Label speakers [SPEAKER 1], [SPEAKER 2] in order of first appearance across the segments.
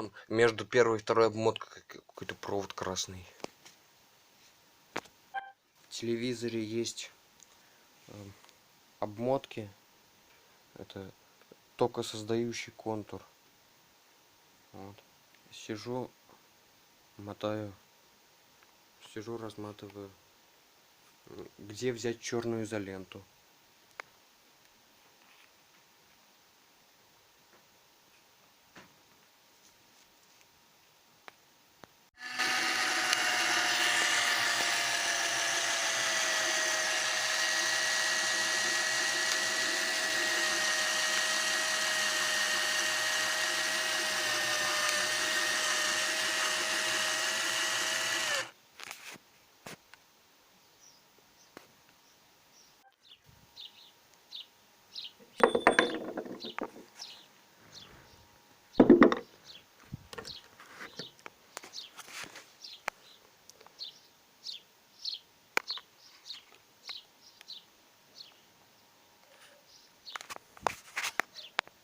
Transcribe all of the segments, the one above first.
[SPEAKER 1] Вон между первой и второй обмоткой какой-то провод красный. В телевизоре есть обмотки. Это токосоздающий контур. Вот. Сижу, мотаю. Сижу, разматываю. Где взять черную изоленту?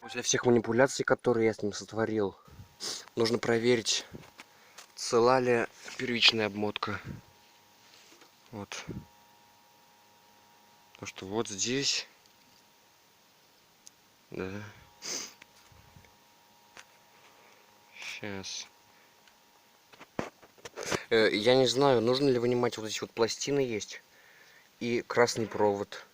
[SPEAKER 1] После всех манипуляций, которые я с ним сотворил, нужно проверить, цела ли первичная обмотка. Вот. Потому что вот здесь, да. Сейчас. Я не знаю, нужно ли вынимать вот эти вот пластины есть и красный провод.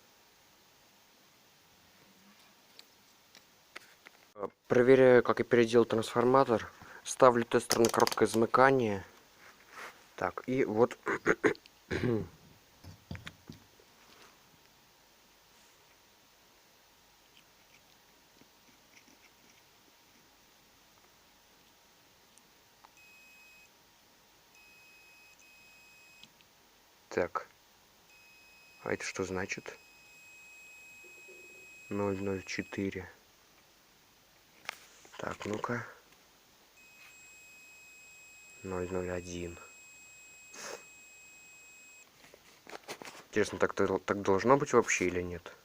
[SPEAKER 1] Проверяю, как я переделал трансформатор. Ставлю тестер на короткое замыкание. Так, и вот. Так. А это что значит? 004. Так, ну-ка. 001. Интересно, так должно быть вообще или нет?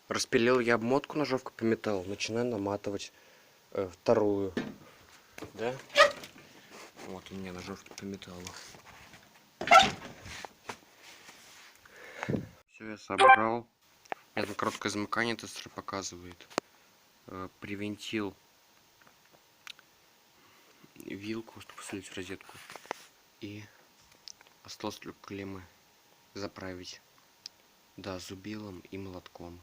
[SPEAKER 1] Распилил я обмотку ножовкой по металлу. Начинаю наматывать вторую. Да? Вот у меня ножовки по металлу. Все, я собрал. Это короткое замыкание тестер показывает. Привинтил вилку, чтобы слить в розетку. И осталось только клеммы заправить. Да, зубилом и молотком.